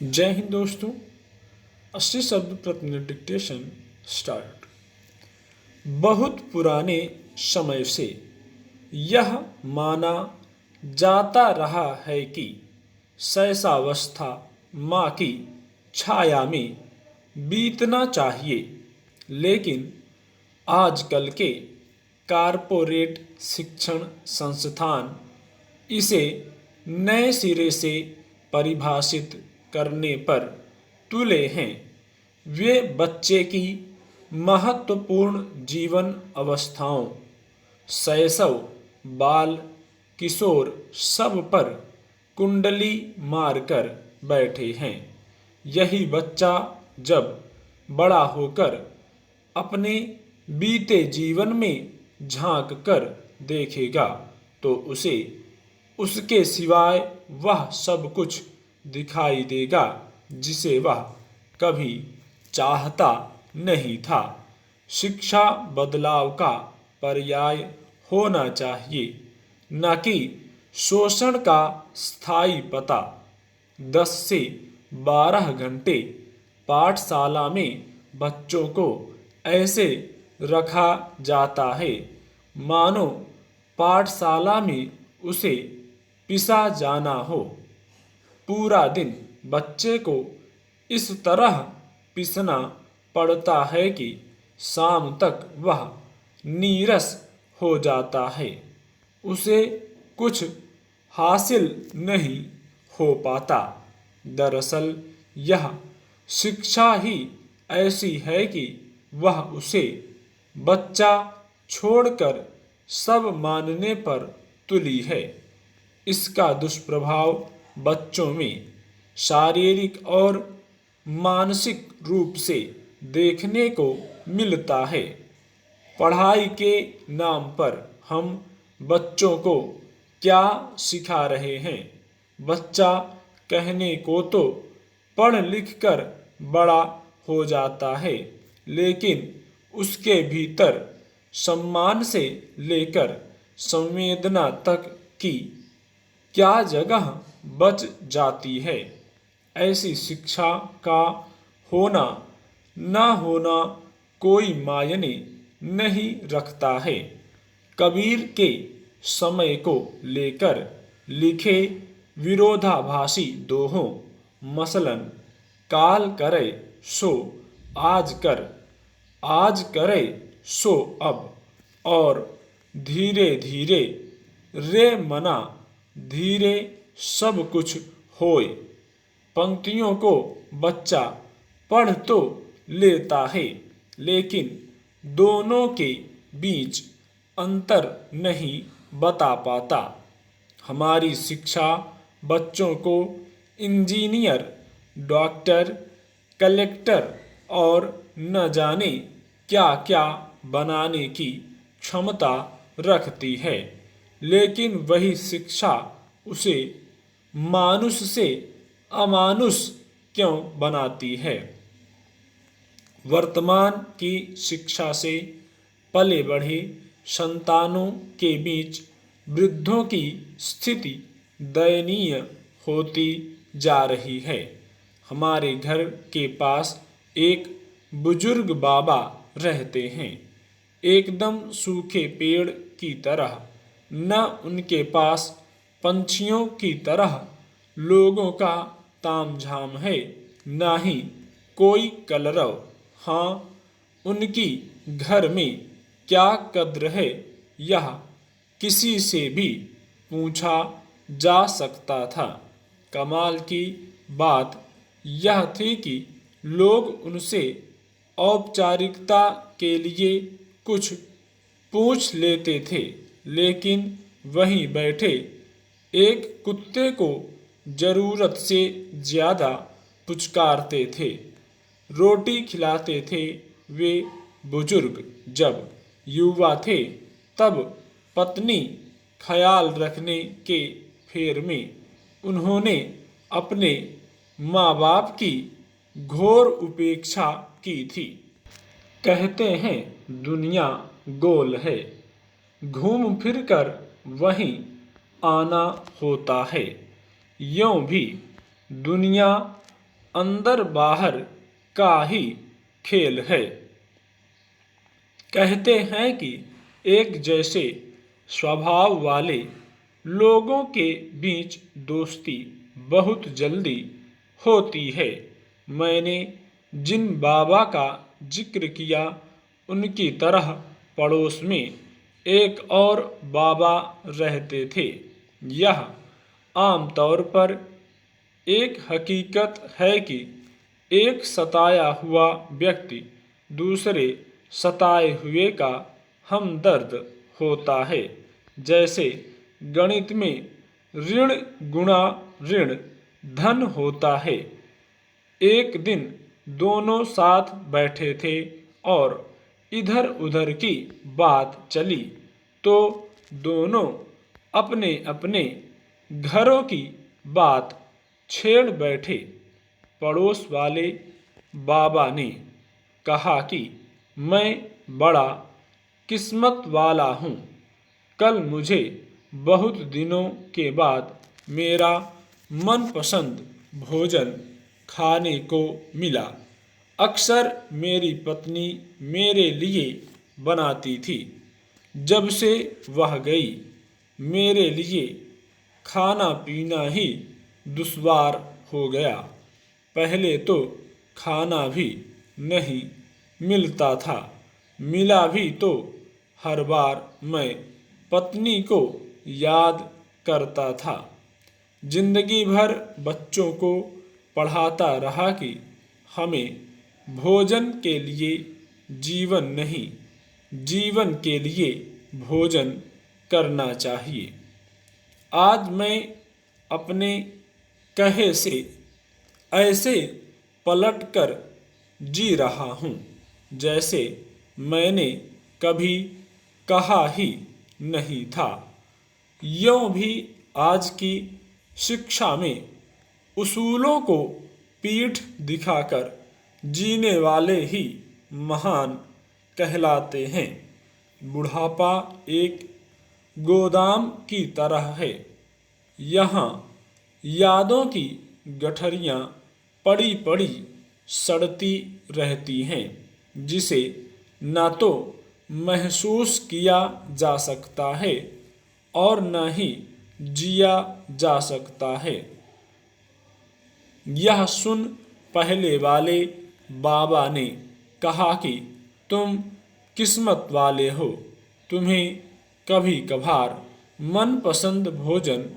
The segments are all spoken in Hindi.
जय हिंद दोस्तों। असली शब्द प्रतिनिधि डिक्टेशन स्टार्ट। बहुत पुराने समय से यह माना जाता रहा है कि शैशवावस्था माँ की छाया में बीतना चाहिए, लेकिन आजकल के कारपोरेट शिक्षण संस्थान इसे नए सिरे से परिभाषित करने पर तुले हैं। वे बच्चे की महत्वपूर्ण जीवन अवस्थाओं शैशव, बाल, किशोर सब पर कुंडली मारकर बैठे हैं। यही बच्चा जब बड़ा होकर अपने बीते जीवन में झांक कर देखेगा तो उसे उसके सिवाय वह सब कुछ दिखाई देगा जिसे वह कभी चाहता नहीं था। शिक्षा बदलाव का पर्याय होना चाहिए, न कि शोषण का स्थायी पता। 10 से 12 घंटे पाठशाला में बच्चों को ऐसे रखा जाता है मानो पाठशाला में उसे पिसा जाना हो। पूरा दिन बच्चे को इस तरह पिसना पड़ता है कि शाम तक वह नीरस हो जाता है। उसे कुछ हासिल नहीं हो पाता। दरअसल यह शिक्षा ही ऐसी है कि वह उसे बच्चा छोड़कर सब मानने पर तुली है। इसका दुष्प्रभाव बच्चों में शारीरिक और मानसिक रूप से देखने को मिलता है। पढ़ाई के नाम पर हम बच्चों को क्या सिखा रहे हैं? बच्चा कहने को तो पढ़ लिख कर बड़ा हो जाता है, लेकिन उसके भीतर सम्मान से लेकर संवेदना तक की क्या जगह बच जाती है? ऐसी शिक्षा का होना न होना कोई मायने नहीं रखता है। कबीर के समय को लेकर लिखे विरोधाभासी दोहों मसलन काल करे सो आज कर, आज करे सो अब, और धीरे धीरे रे मना धीरे सब कुछ होए पंक्तियों को बच्चा पढ़ तो लेता है, लेकिन दोनों के बीच अंतर नहीं बता पाता। हमारी शिक्षा बच्चों को इंजीनियर, डॉक्टर, कलेक्टर और न जाने क्या क्या बनाने की क्षमता रखती है, लेकिन वही शिक्षा उसे मानुष से अमानुष क्यों बनाती है? वर्तमान की शिक्षा से पले बढ़े संतानों के बीच वृद्धों की स्थिति दयनीय होती जा रही है। हमारे घर के पास एक बुजुर्ग बाबा रहते हैं, एकदम सूखे पेड़ की तरह। न उनके पास पंछियों की तरह लोगों का तामझाम है, ना ही कोई कलरव। हाँ, उनकी घर में क्या कद्र है यह किसी से भी पूछा जा सकता था। कमाल की बात यह थी कि लोग उनसे औपचारिकता के लिए कुछ पूछ लेते थे, लेकिन वहीं बैठे एक कुत्ते को जरूरत से ज्यादा पुचकारते थे। रोटी खिलाते थे वे बुजुर्ग। जब युवा थे तब पत्नी ख्याल रखने के फेर में उन्होंने अपने माँ बाप की घोर उपेक्षा की थी। कहते हैं दुनिया गोल है, घूम फिर कर वहीं आना होता है। यों भी दुनिया अंदर बाहर का ही खेल है। कहते हैं कि एक जैसे स्वभाव वाले लोगों के बीच दोस्ती बहुत जल्दी होती है। मैंने जिन बाबा का जिक्र किया उनकी तरह पड़ोस में एक और बाबा रहते थे। यह आमतौर पर एक हकीकत है कि एक सताया हुआ व्यक्ति दूसरे सताए हुए का हमदर्द होता है। जैसे गणित में ऋण गुणा ऋण धन होता है। एक दिन दोनों साथ बैठे थे और इधर उधर की बात चली तो दोनों अपने अपने घरों की बात छेड़ बैठे। पड़ोस वाले बाबा ने कहा कि मैं बड़ा किस्मत वाला हूँ, कल मुझे बहुत दिनों के बाद मेरा मनपसंद भोजन खाने को मिला। अक्सर मेरी पत्नी मेरे लिए बनाती थी। जब से वह गई मेरे लिए खाना पीना ही दुश्वार हो गया। पहले तो खाना भी नहीं मिलता था, मिला भी तो हर बार मैं पत्नी को याद करता था। जिंदगी भर बच्चों को पढ़ाता रहा कि हमें भोजन के लिए जीवन नहीं, जीवन के लिए भोजन करना चाहिए। आज मैं अपने कहे से ऐसे पलटकर जी रहा हूँ जैसे मैंने कभी कहा ही नहीं था। यों भी आज की शिक्षा में उसूलों को पीठ दिखाकर जीने वाले ही महान कहलाते हैं। बुढ़ापा एक गोदाम की तरह है। यहाँ यादों की गठरियाँ पड़ी पड़ी सड़ती रहती हैं, जिसे न तो महसूस किया जा सकता है और न ही जिया जा सकता है। यह सुन पहले वाले बाबा ने कहा कि तुम किस्मत वाले हो, तुम्हें कभी कभार मनपसंद भोजन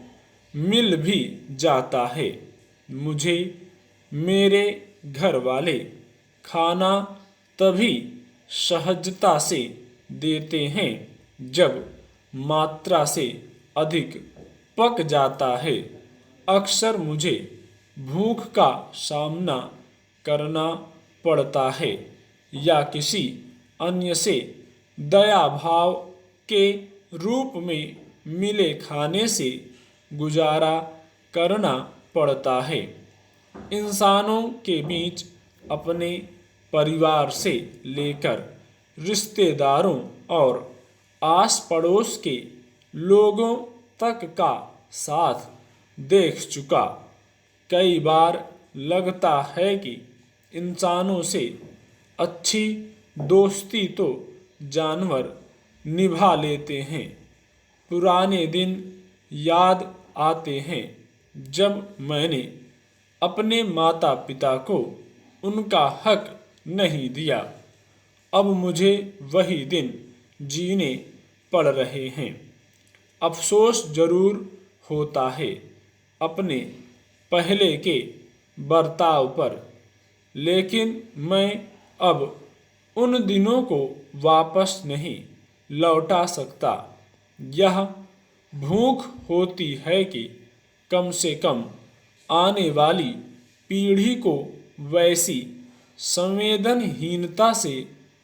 मिल भी जाता है। मुझे मेरे घर वाले खाना तभी सहजता से देते हैं जब मात्रा से अधिक पक जाता है। अक्सर मुझे भूख का सामना करना पड़ता है या किसी अन्य से दया भाव के रूप में मिले खाने से गुजारा करना पड़ता है। इंसानों के बीच अपने परिवार से लेकर रिश्तेदारों और आस पड़ोस के लोगों तक का साथ देख चुका। कई बार लगता है कि इंसानों से अच्छी दोस्ती तो जानवर निभा लेते हैं। पुराने दिन याद आते हैं जब मैंने अपने माता पिता को उनका हक नहीं दिया। अब मुझे वही दिन जीने पड़ रहे हैं। अफसोस जरूर होता है अपने पहले के बर्ताव पर, लेकिन मैं अब उन दिनों को वापस नहीं लौटा सकता। यह भूख होती है कि कम से कम आने वाली पीढ़ी को वैसी संवेदनहीनता से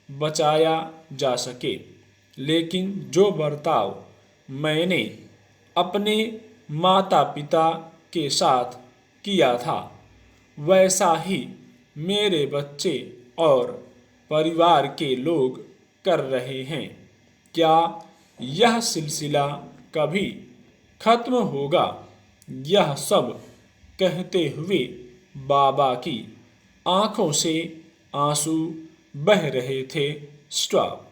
बचाया जा सके। लेकिन जो बर्ताव मैंने अपने माता पिता के साथ किया था, वैसा ही मेरे बच्चे और परिवार के लोग कर रहे हैं। क्या यह सिलसिला कभी खत्म होगा? यह सब कहते हुए बाबा की आंखों से आंसू बह रहे थे। स्टॉप।